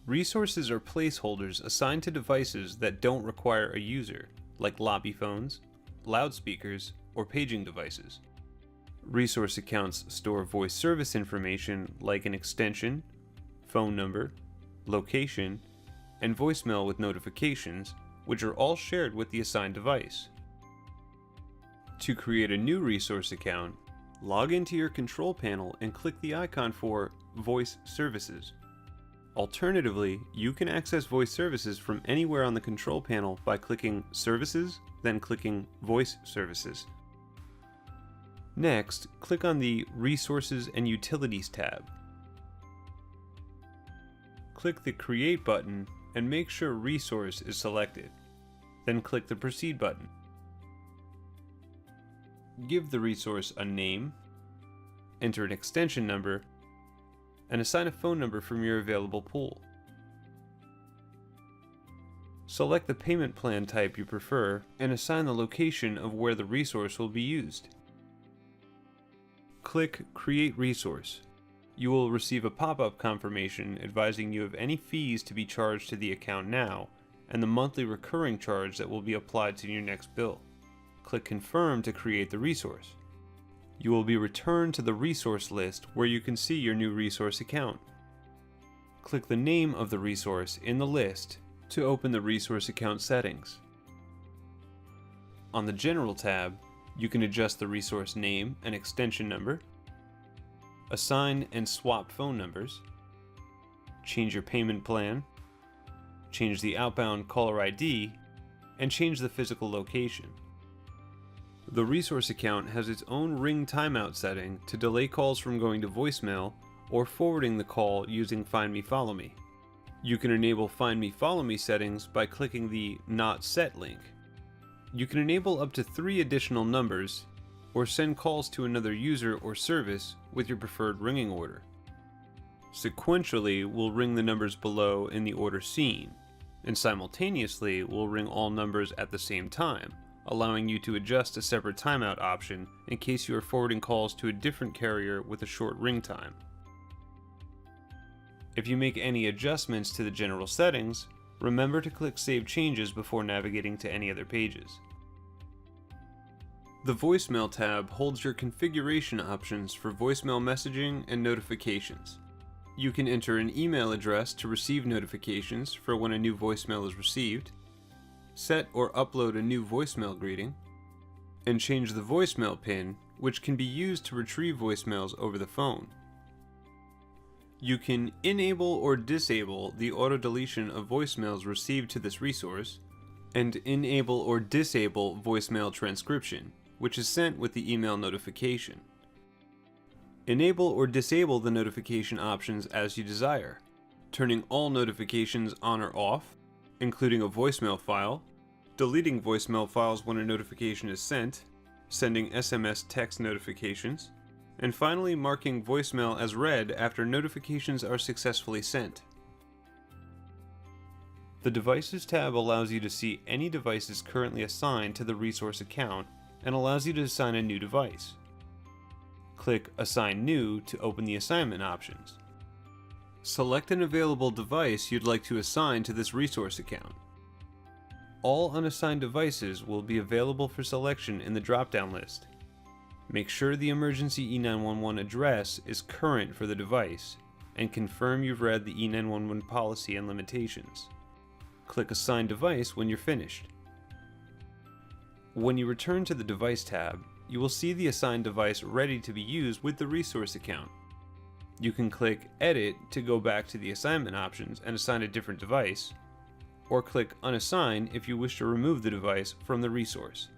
Resources are placeholders assigned to devices that don't require a user, like lobby phones, loudspeakers, or paging devices. Resource accounts store voice service information like an extension, phone number, location, and voicemail with notifications, which are all shared with the assigned device. To create a new resource account, log into your control panel and click the icon for Voice Services. Alternatively, you can access voice services from anywhere on the control panel by clicking Services, then clicking Voice Services. Next, click on the Resources and Utilities tab. Click the Create button and make sure Resource is selected. Then click the Proceed button. Give the resource a name, enter an extension number, and assign a phone number from your available pool. Select the payment plan type you prefer and assign the location of where the resource will be used. Click Create Resource. You will receive a pop-up confirmation advising you of any fees to be charged to the account now and the monthly recurring charge that will be applied to your next bill. Click Confirm to create the resource. You will be returned to the resource list where you can see your new resource account. Click the name of the resource in the list to open the resource account settings. On the General tab, you can adjust the resource name and extension number, assign and swap phone numbers, change your payment plan, change the outbound caller ID, and change the physical location. The resource account has its own ring timeout setting to delay calls from going to voicemail or forwarding the call using Find Me Follow Me. You can enable Find Me Follow Me settings by clicking the Not Set link. You can enable up to 3 additional numbers or send calls to another user or service with your preferred ringing order. Sequentially, we'll ring the numbers below in the order seen, and simultaneously we'll ring all numbers at the same time, allowing you to adjust a separate timeout option in case you are forwarding calls to a different carrier with a short ring time. If you make any adjustments to the general settings, remember to click Save Changes before navigating to any other pages. The Voicemail tab holds your configuration options for voicemail messaging and notifications. You can enter an email address to receive notifications for when a new voicemail is received, set or upload a new voicemail greeting, and change the voicemail PIN, which can be used to retrieve voicemails over the phone. You can enable or disable the auto-deletion of voicemails received to this resource, and enable or disable voicemail transcription, which is sent with the email notification. Enable or disable the notification options as you desire, turning all notifications on or off, including a voicemail file, deleting voicemail files when a notification is sent, sending SMS text notifications, and finally marking voicemail as read after notifications are successfully sent. The Devices tab allows you to see any devices currently assigned to the resource account and allows you to assign a new device. Click Assign New to open the assignment options. Select an available device you'd like to assign to this resource account. All unassigned devices will be available for selection in the drop-down list. Make sure the emergency E911 address is current for the device, and confirm you've read the E911 policy and limitations. Click Assign Device when you're finished. When you return to the Device tab, you will see the assigned device ready to be used with the resource account. You can click Edit to go back to the assignment options and assign a different device, or click Unassign if you wish to remove the device from the resource.